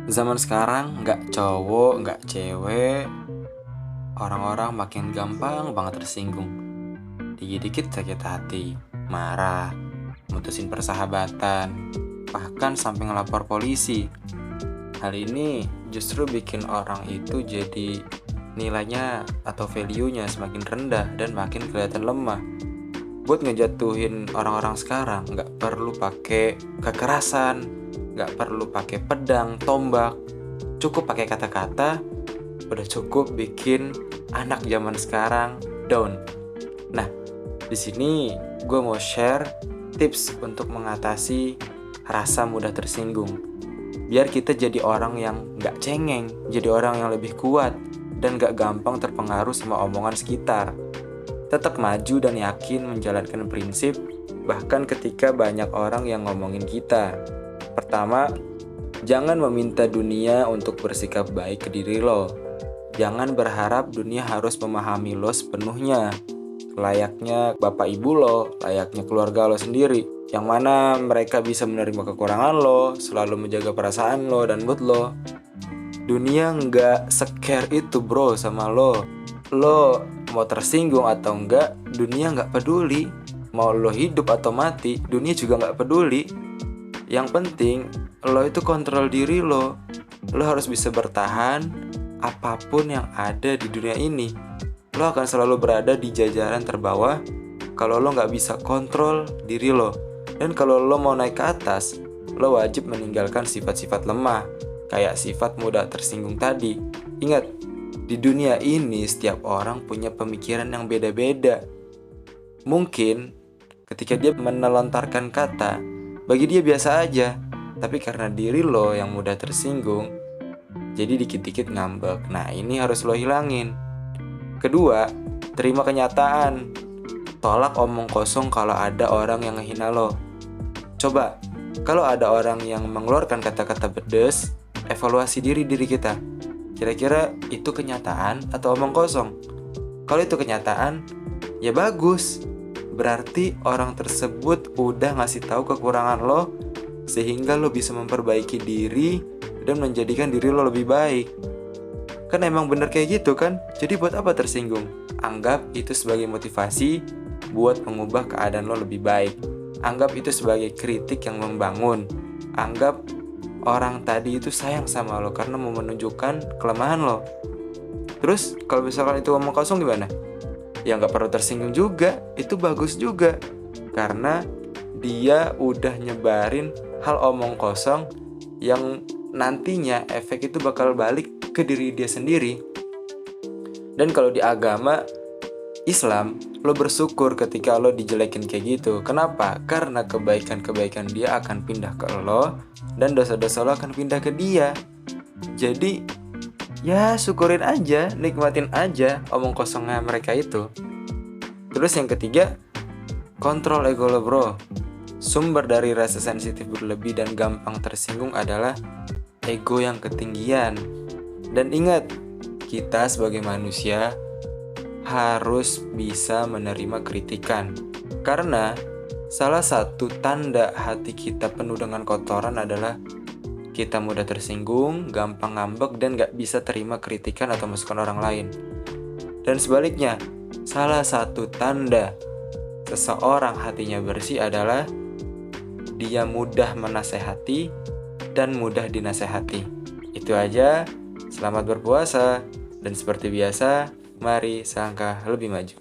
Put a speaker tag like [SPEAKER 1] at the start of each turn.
[SPEAKER 1] Zaman sekarang nggak cowok, nggak cewek, orang-orang makin gampang banget tersinggung. Dikit-dikit sakit hati, marah, mutusin persahabatan, bahkan sampai ngelapor polisi. Hal ini justru bikin orang itu jadi nilainya atau value-nya semakin rendah dan makin kelihatan lemah. Buat ngejatuhin orang-orang sekarang nggak perlu pakai kekerasan, nggak perlu pakai pedang, tombak, cukup pakai kata-kata, udah cukup bikin anak zaman sekarang down. Nah, di sini gue mau share tips untuk mengatasi rasa mudah tersinggung. Biar kita jadi orang yang nggak cengeng, jadi orang yang lebih kuat, dan nggak gampang terpengaruh sama omongan sekitar. Tetap maju dan yakin menjalankan prinsip, bahkan ketika banyak orang yang ngomongin kita. Pertama, jangan meminta dunia untuk bersikap baik ke diri lo. Jangan berharap dunia harus memahami lo sepenuhnya. Layaknya bapak ibu lo, layaknya keluarga lo sendiri, yang mana mereka bisa menerima kekurangan lo, selalu menjaga perasaan lo dan mood lo. Dunia nggak se-care itu bro sama lo. Lo mau tersinggung atau enggak, dunia nggak peduli. Mau lo hidup atau mati, dunia juga nggak peduli. Yang penting, lo itu kontrol diri lo. Lo harus bisa bertahan apapun yang ada di dunia ini. Lo akan selalu berada di jajaran terbawah kalau lo nggak bisa kontrol diri lo. Dan kalau lo mau naik ke atas, lo wajib meninggalkan sifat-sifat lemah, kayak sifat mudah tersinggung tadi. Ingat, di dunia ini setiap orang punya pemikiran yang beda-beda. Mungkin ketika dia melontarkan kata, bagi dia biasa aja, tapi karena diri lo yang mudah tersinggung, jadi dikit-dikit ngambek. Nah, ini harus lo hilangin. Kedua, terima kenyataan. Tolak omong kosong kalau ada orang yang ngehina lo. Coba, kalau ada orang yang mengeluarkan kata-kata pedes, evaluasi diri kita. Kira-kira itu kenyataan atau omong kosong? Kalau itu kenyataan, ya bagus. Berarti orang tersebut udah ngasih tahu kekurangan lo, sehingga lo bisa memperbaiki diri dan menjadikan diri lo lebih baik. Kan emang bener kayak gitu kan? Jadi buat apa tersinggung? Anggap itu sebagai motivasi buat mengubah keadaan lo lebih baik. Anggap itu sebagai kritik yang membangun. Anggap orang tadi itu sayang sama lo karena mau menunjukkan kelemahan lo. Terus kalau misalkan itu omong kosong gimana? Ya nggak perlu tersinggung juga. Itu bagus juga. Karena dia udah nyebarin hal omong kosong yang nantinya efek itu bakal balik ke diri dia sendiri. Dan kalau di agama Islam, lo bersyukur ketika lo dijelekin kayak gitu. Kenapa? Karena kebaikan-kebaikan dia akan pindah ke lo, dan dosa-dosa lo akan pindah ke dia. Jadi ya syukurin aja, nikmatin aja omong kosongnya mereka itu. Terus yang ketiga, kontrol ego lo bro. Sumber dari rasa sensitif berlebih dan gampang tersinggung adalah ego yang ketinggian. Dan ingat, kita sebagai manusia harus bisa menerima kritikan. Karena salah satu tanda hati kita penuh dengan kotoran adalah kita mudah tersinggung, gampang ngambek, dan gak bisa terima kritikan atau masukan orang lain. Dan sebaliknya, salah satu tanda seseorang hatinya bersih adalah dia mudah menasehati dan mudah dinasehati. Itu aja. Selamat berpuasa, dan seperti biasa, mari selangkah lebih maju.